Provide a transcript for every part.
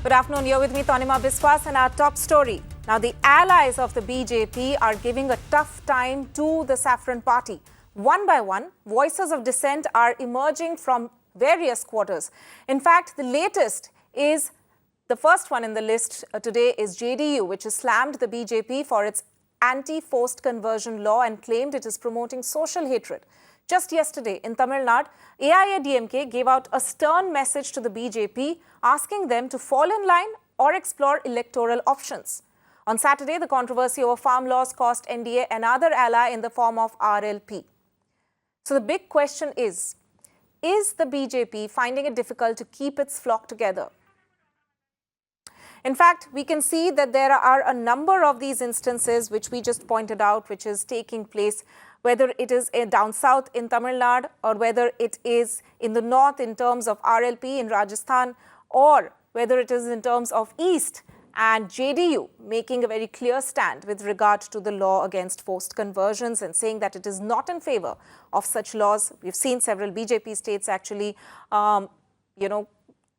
Good afternoon. You're with me, Tanima Biswas, and our top story. Now, the allies of the BJP are giving a tough time to the Saffron Party. One by one, voices of dissent are emerging from various quarters. In fact, the latest is the first one in the list today is JDU, which has slammed the BJP for its anti-forced conversion law and claimed it is promoting social hatred. Just yesterday in Tamil Nadu, AIDMK gave out a stern message to the BJP, asking them to fall in line or explore electoral options. On Saturday, the controversy over farm laws cost NDA another ally in the form of RLP. So the big question is the BJP finding it difficult to keep its flock together? In fact, we can see that there are a number of these instances which we just pointed out, which is taking place, whether it is down south in Tamil Nadu or whether it is in the north in terms of RLP in Rajasthan, or whether it is in terms of east and JDU making a very clear stand with regard to the law against forced conversions and saying that it is not in favor of such laws. We've seen several BJP states actually,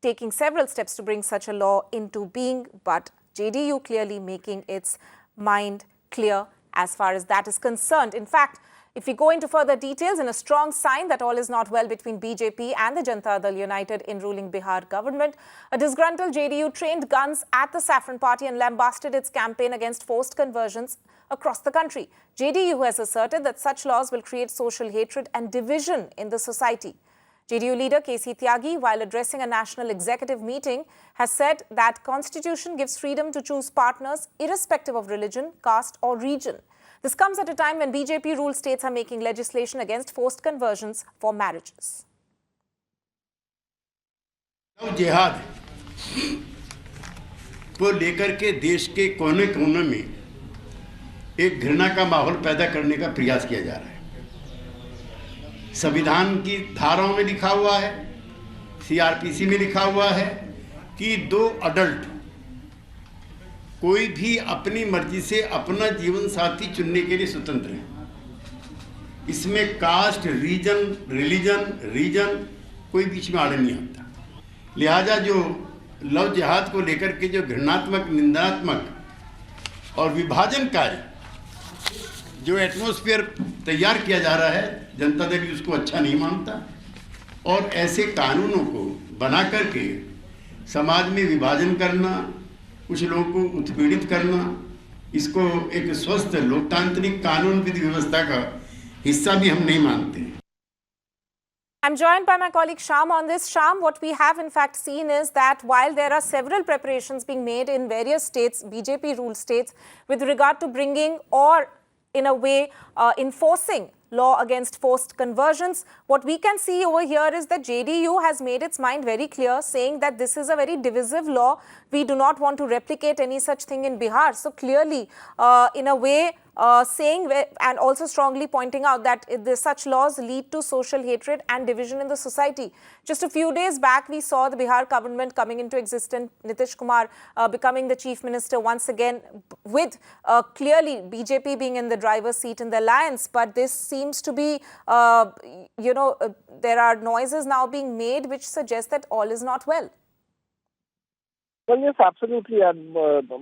taking several steps to bring such a law into being, but JDU clearly making its mind clear as far as that is concerned. In fact, if we go into further details, in a strong sign that all is not well between BJP and the Janta Dal United in ruling Bihar government, a disgruntled JDU trained guns at the Saffron Party and lambasted its campaign against forced conversions across the country. JDU has asserted that such laws will create social hatred and division in the society. JDU leader K.C Tyagi, while addressing a national executive meeting, has said that Constitution gives freedom to choose partners irrespective of religion, caste or region. This comes at a time when BJP-ruled states are making legislation against forced conversions for marriages. जिहाद को लेकर के देश के कोने-कोने में एक घृणा का माहौल पैदा करने का प्रयास किया जा रहा है। संविधान की धाराओं में लिखा हुआ है, सीआरपीसी में लिखा हुआ है कि दो अडल्ट कोई भी अपनी मर्जी से अपना जीवन साथी चुनने के लिए स्वतंत्र है। इसमें कास्ट, रीजन कोई बीच में आड़े नहीं आता। लिहाजा जो लव जिहाद को लेकर के जो घृणात्मक, निंदात्मक और विभाजनकारी जो एटमॉस्फेयर तैयार किया जा रहा है, जनता दल भी उसको अच्छा नहीं मानता और ऐसे कानूनों को बना करके समाज में विभाजन करना, कुछ लोगों को उत्पीड़ित करना, इसको एक स्वस्थ लोकतांत्रिक कानून विधि व्यवस्था का हिस्सा भी हम नहीं मानते। I'm joined by my colleague Sham on this. Sham, what we have in fact seen is that while there are several preparations being made in various states, BJP-ruled states, with regard to bringing or in a way enforcing law against forced conversions, what we can see over here is that JDU has made its mind very clear, saying that this is a very divisive law. We do not want to replicate any such thing in Bihar. So clearly, in a way, saying and also strongly pointing out that such laws lead to social hatred and division in the society. Just a few days back, we saw the Bihar government coming into existence, Nitish Kumar becoming the chief minister once again, with clearly BJP being in the driver's seat in the alliance. But this seems to be, there are noises now being made which suggest that all is not well. Well, yes, absolutely. And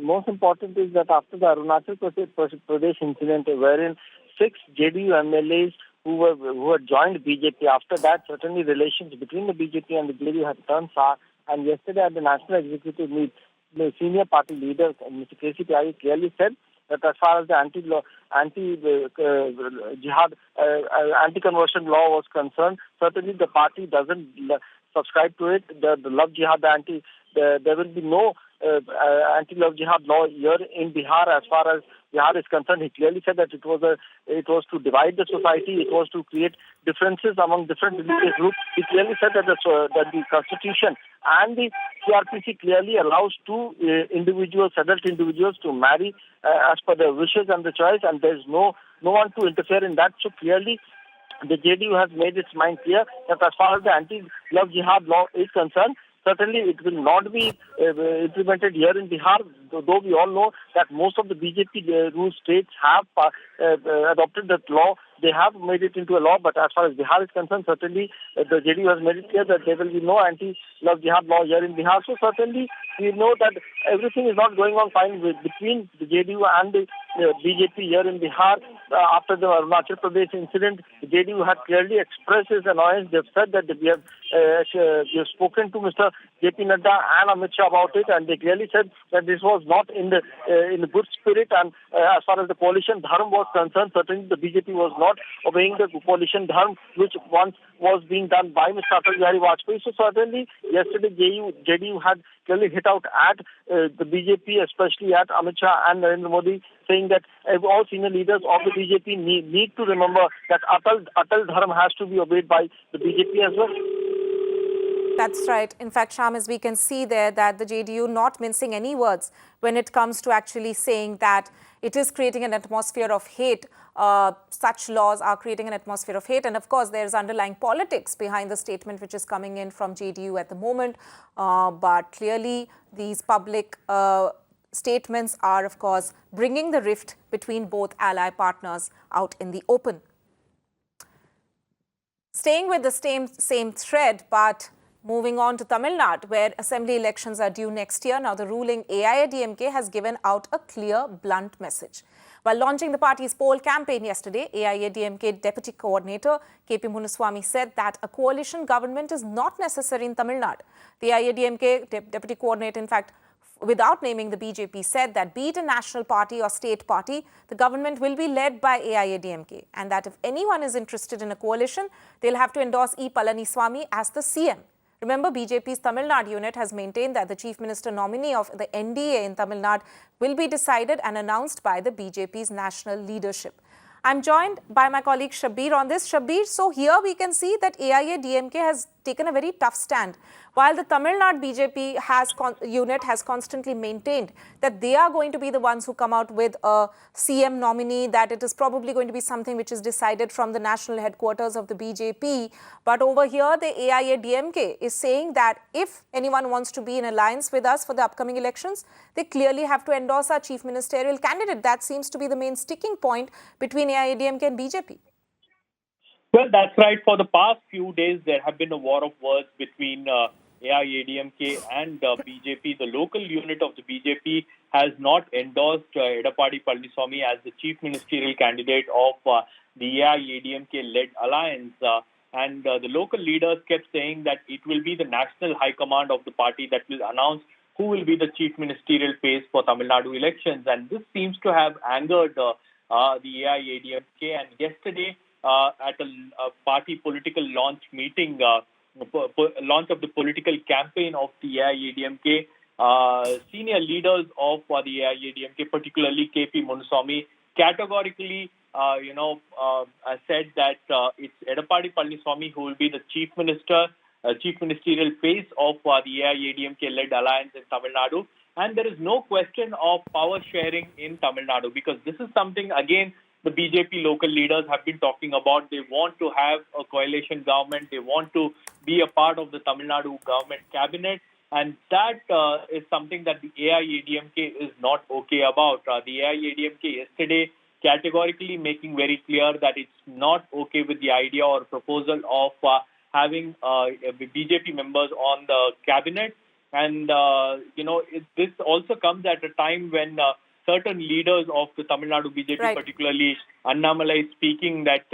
most important is that after the Arunachal Pradesh incident, wherein 6 JDU MLAs who had joined BJP, after that, certainly relations between the BJP and the JDU had turned sour. And yesterday at the National Executive Meet, the senior party leader, Mr. K.C Tyagi, clearly said that as far as the anti-conversion law was concerned, certainly the party doesn't subscribe to it. The love jihad, there will be no anti-love jihad law here in Bihar as far as Bihar is concerned. He clearly said that it was to divide the society, it was to create differences among different religious groups. He clearly said that the Constitution and the CRPC clearly allows two adult individuals to marry as per their wishes and the choice, and there is no one to interfere in that. So clearly, the JDU has made its mind clear that as far as the anti-love jihad law is concerned, certainly it will not be implemented here in Bihar, though we all know that most of the BJP ruled states have adopted that law they have made it into a law, but as far as Bihar is concerned, certainly the JDU has made it clear that there will be no anti-love jihad law here in Bihar. So certainly we know that everything is not going on fine between the JDU and the BJP here in Bihar. After the Arunachal Pradesh incident, the JDU had clearly expressed its annoyance. They've said that we have spoken to Mr. JP Nadda and Amit Shah about it, and they clearly said that this was not in the good spirit. And as far as the coalition dharma was concerned, certainly the BJP was not obeying the coalition dharma, which once was being done by Mr. Atal Bihari Vajpayee. So certainly yesterday JDU had clearly hit out at the BJP, especially at Amit Shah and Narendra Modi, saying that all senior leaders of the BJP need to remember that Atal Dharma has to be obeyed by the BJP as well. That's right. In fact, Sham, as we can see there, that the JDU not mincing any words when it comes to actually saying that it is creating an atmosphere of hate. Such laws are creating an atmosphere of hate. And of course, there's underlying politics behind the statement which is coming in from JDU at the moment. But clearly, these public statements are, of course, bringing the rift between both ally partners out in the open. Staying with the same thread, but moving on to Tamil Nadu, where assembly elections are due next year. Now, the ruling AIDMK has given out a clear, blunt message. While launching the party's poll campaign yesterday, AIDMK Deputy Coordinator K.P. Munuswamy said that a coalition government is not necessary in Tamil Nadu. The AIDMK Deputy Coordinator, in fact, without naming the BJP, said that be it a national party or state party, the government will be led by AIADMK, and that if anyone is interested in a coalition, they'll have to endorse E. Palaniswamy as the CM. Remember, BJP's Tamil Nadu unit has maintained that the Chief Minister nominee of the NDA in Tamil Nadu will be decided and announced by the BJP's national leadership. I'm joined by my colleague Shabbir on this. Shabbir, so here we can see that AIADMK has taken a very tough stand. While the Tamil Nadu BJP unit has constantly maintained that they are going to be the ones who come out with a CM nominee, that it is probably going to be something which is decided from the national headquarters of the BJP. But over here, the AIADMK is saying that if anyone wants to be in alliance with us for the upcoming elections, they clearly have to endorse our chief ministerial candidate. That seems to be the main sticking point between AIADMK and BJP. Well, that's right. For the past few days, there have been a war of words between AIADMK and BJP. The local unit of the BJP has not endorsed Edapadi Palaniswamy as the chief ministerial candidate of the AIADMK-led alliance. And the local leaders kept saying that it will be the national high command of the party that will announce who will be the chief ministerial face for Tamil Nadu elections. And this seems to have angered the AIADMK. And yesterday, at a party political launch meeting, launch of the political campaign of the AIADMK, senior leaders of the AIADMK, particularly K.P. Munuswamy, categorically, said that it's Edapadi Palaniswamy who will be the chief ministerial face of the AIADMK-led alliance in Tamil Nadu. And there is no question of power sharing in Tamil Nadu, because this is something, again, the BJP local leaders have been talking about. They want to have a coalition government. They want to be a part of the Tamil Nadu government cabinet. And that is something that the AIADMK is not okay about. The AIADMK yesterday categorically making very clear that it's not okay with the idea or proposal of having BJP members on the cabinet. And, this also comes at a time when certain leaders of the Tamil Nadu BJP, right, particularly Annamalai, speaking that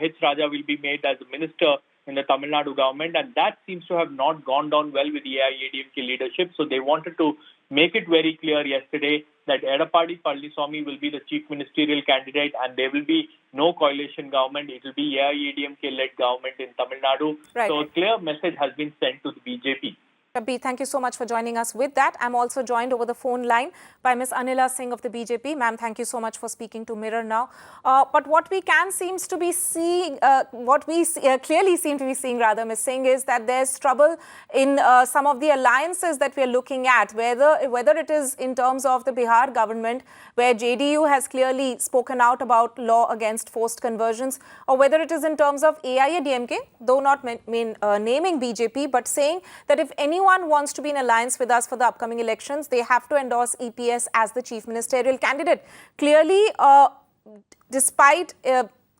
H. Raja will be made as a minister in the Tamil Nadu government, and that seems to have not gone down well with the AIADMK leadership. So they wanted to make it very clear yesterday that Edapadi Palaniswamy will be the chief ministerial candidate, and there will be no coalition government. It will be AIADMK-led government in Tamil Nadu. Right. So a clear message has been sent to the BJP. Shabbir, thank you so much for joining us with that. I'm also joined over the phone line by Ms. Anila Singh of the BJP. Ma'am, thank you so much for speaking to Mirror Now. But what we clearly seem to be seeing, Ms. Singh, is that there's trouble in some of the alliances that we're looking at, whether it is in terms of the Bihar government, where JDU has clearly spoken out about law against forced conversions, or whether it is in terms of AIADMK, though not naming BJP, but saying that if anyone wants to be in alliance with us for the upcoming elections, they have to endorse EPS as the chief ministerial candidate. Clearly, despite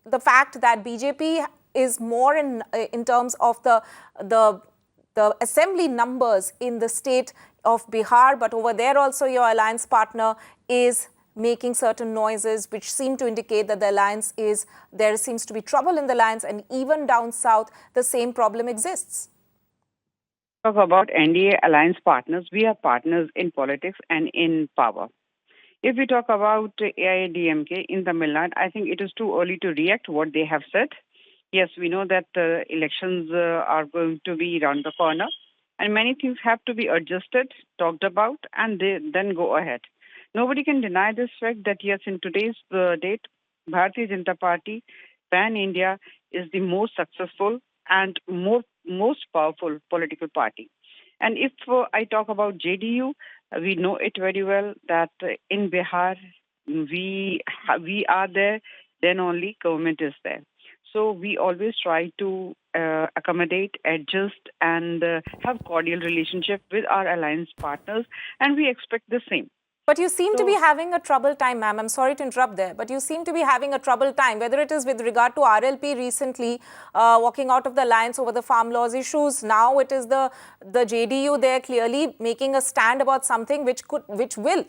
the fact that BJP is more in terms of the assembly numbers in the state of Bihar, but over there also your alliance partner is making certain noises which seem to indicate that there seems to be trouble in the alliance, and even down south the same problem exists. Talk about NDA alliance partners, we are partners in politics and in power. If we talk about AIDMK in Tamil Nadu, I think it is too early to react what they have said. Yes, we know that elections are going to be around the corner, and many things have to be adjusted, talked about, and then go ahead. Nobody can deny this fact that yes, in today's date, Bhartiya Janta Party, pan-India, is the most successful and most powerful political party. And if I talk about JDU, we know it very well that in Bihar, we are there, then only government is there. So we always try to accommodate, adjust, and have cordial relationship with our alliance partners, and we expect the same. But you seem to be having a troubled time, ma'am. I'm sorry to interrupt there, but you seem to be having a troubled time, whether it is with regard to RLP recently walking out of the alliance over the farm laws issues. Now it is the JDU there clearly making a stand about something which will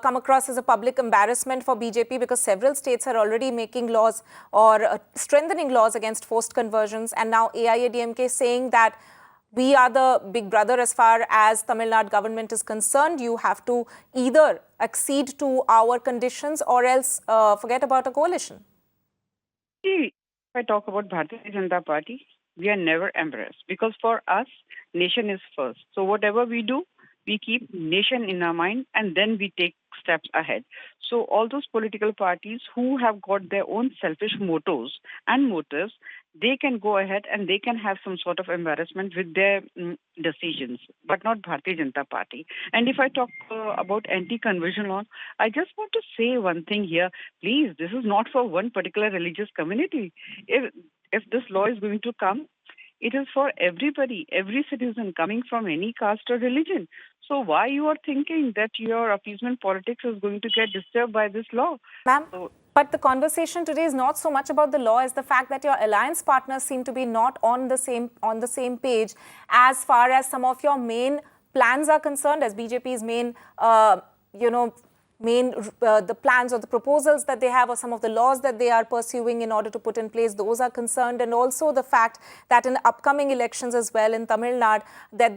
come across as a public embarrassment for BJP, because several states are already making laws or strengthening laws against forced conversions, and now AIADMK saying that we are the big brother as far as Tamil Nadu government is concerned. You have to either accede to our conditions or else forget about a coalition. See, if I talk about Bhartiya Janta Party, we are never embarrassed, because for us, nation is first. So whatever we do, we keep nation in our mind, and then we take steps ahead. So all those political parties who have got their own selfish mottos and motives, they can go ahead and they can have some sort of embarrassment with their decisions, but not Bhartiya Janta Party. And if I talk about anti-conversion law, I just want to say one thing here. Please, this is not for one particular religious community. If this law is going to come, it is for everybody, every citizen coming from any caste or religion. So why you are thinking that your appeasement politics is going to get disturbed by this law? Ma'am, but the conversation today is not so much about the law as the fact that your alliance partners seem to be not on the same page as far as some of your main plans are concerned, as BJP's main the plans or the proposals that they have, or some of the laws that they are pursuing in order to put in place, those are concerned. And also the fact that in upcoming elections as well in Tamil Nadu, that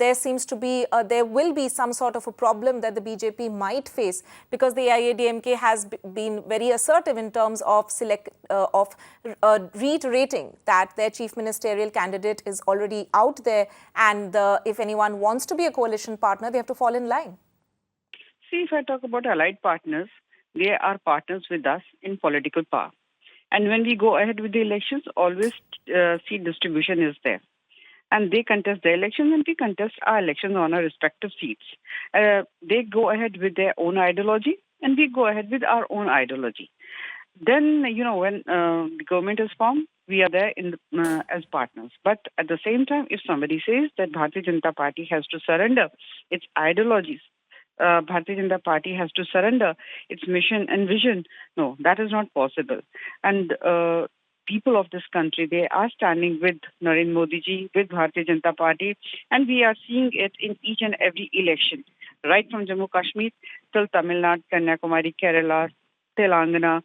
there will be some sort of a problem that the BJP might face, because the AIADMK has been very assertive in terms of reiterating that their chief ministerial candidate is already out there, and if anyone wants to be a coalition partner, they have to fall in line. See, if I talk about allied partners, they are partners with us in political power. And when we go ahead with the elections, always seat distribution is there. And they contest their elections and we contest our elections on our respective seats. They go ahead with their own ideology and we go ahead with our own ideology. Then, when the government is formed, we are there as partners. But at the same time, if somebody says that Bhartiya Janta Party has to surrender its ideologies, Bhartiya Janta Party has to surrender its mission and vision. No, that is not possible. And people of this country, they are standing with Narendra Modi ji, with Bhartiya Janta Party, and we are seeing it in each and every election, right from Jammu Kashmir till Tamil Nadu, Kanyakumari, Kerala, Telangana,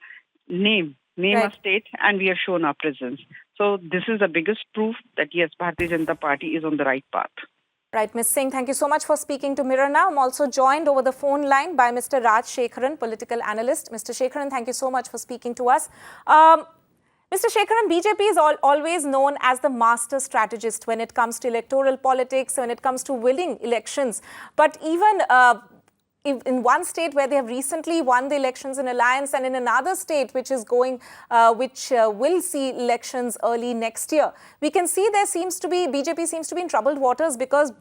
name right. A state, and we have shown our presence. So this is the biggest proof that yes, Bhartiya Janta Party is on the right path. Right, Ms. Singh, thank you so much for speaking to Mirror Now. I'm also joined over the phone line by Mr. Raj Shekharan, political analyst. Mr. Shekharan, thank you so much for speaking to us. Mr. Shekharan, BJP is always known as the master strategist when it comes to electoral politics, when it comes to winning elections. But even in one state where they have recently won the elections in alliance, and in another state which is which will see elections early next year, we can see BJP seems to be in troubled waters, because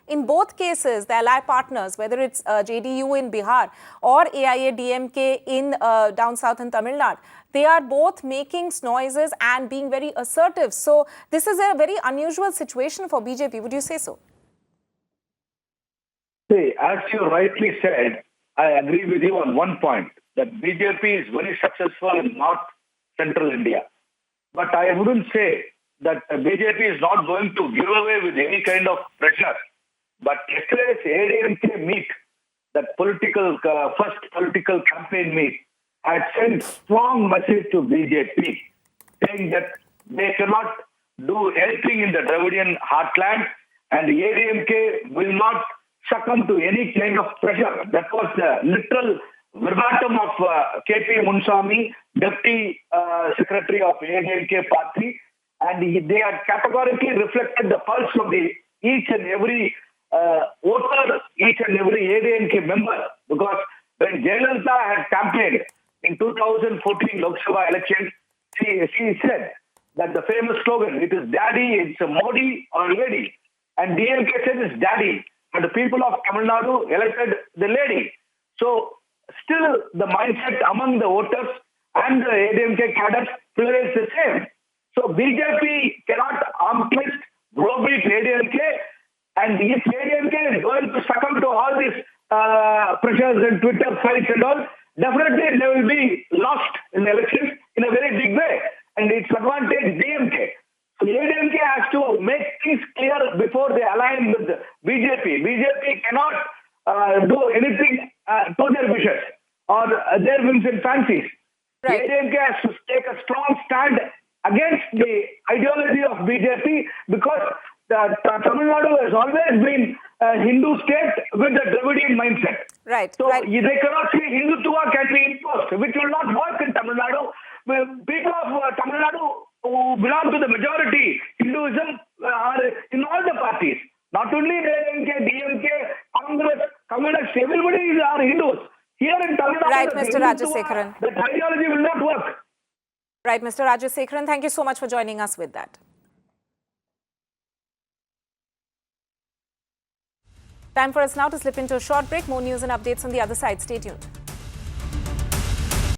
in both cases, the ally partners, whether it's JDU in Bihar or AIADMK in down south in Tamil Nadu, they are both making noises and being very assertive. So this is a very unusual situation for BJP. Would you say so? See, as you rightly said, I agree with you on one point, that BJP is very successful in North Central India. but I wouldn't say that BJP is not going to give away with any kind of pressure. But yesterday's AIDMK meet, that first political campaign meet, had sent strong message to BJP, saying that they cannot do anything in the Dravidian heartland, and the AIDMK will not succumb to any kind of pressure. That was the literal verbatim of K.P. Munswamy, Deputy Secretary of AIDMK Party, and they had categorically reflected the pulse of each and every voter, each and every AIDMK member, because when Jayalalitha had campaigned in 2014 Lok Sabha elections, she said that the famous slogan, it is Daddy, it's Modi or Lady. And DMK said it's Daddy. And the people of Tamil Nadu elected the lady. So still the mindset among the voters and the AIDMK cadres remains the same. So BJP cannot arm twist, browbeat AIDMK. And if AIDMK is going to succumb to all these pressures and Twitter fights and all, definitely they will be lost in the elections in a very big way. And it's advantage DMK. So AIDMK has to make things clear before they align with BJP. BJP cannot do anything to their wishes or their whims and fancies. Right. AIDMK has to take a strong stand against the ideology of BJP because Tamil Nadu has always been a Hindu state with a Dravidian mindset. Right. So right. they cannot say Hindutva can be imposed, which will not work in Tamil Nadu. People of Tamil Nadu who belong to the majority Hinduism are in all the parties. Not only AIDMK, DMK, Congress, Communists, everybody are Hindus. Here in Tamil Nadu, Right, Mr. Rajasekharan. that ideology will not work. Right, Mr. Rajasekharan, thank you so much for joining us with that. Time for us now to slip into a short break. More news and updates on the other side. Stay tuned.